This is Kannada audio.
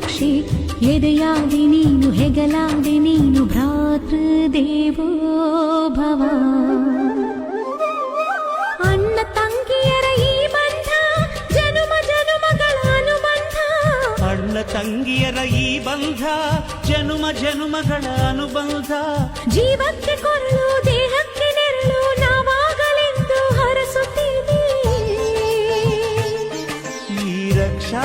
ರಕ್ಷೆ ಎದೆಯಾದೆ ನೀನು ಹೆಗಲಾದೆ ನೀನು ಭ್ರಾತೃದೇವೋ ಭವ. ಅಣ್ಣ ತಂಗಿಯರ ಈ ಬಂಧ ಜನುಮ ಜನುಮಗಳ ಅನುಬಂಧ. ಅಣ್ಣ ತಂಗಿಯರ ಈ ಬಂಧ ಜನುಮ ಜನುಮಗಳ ಅನುಬಂಧ. ಜೀವಕ್ಕೆ ಕೊರಳು ದೇಹಕ್ಕೆ ನೆರಳು ನಾವಾಗಲೆಂದು ಹರಸುತ್ತೀವಿ. ಈ ರಕ್ಷಾ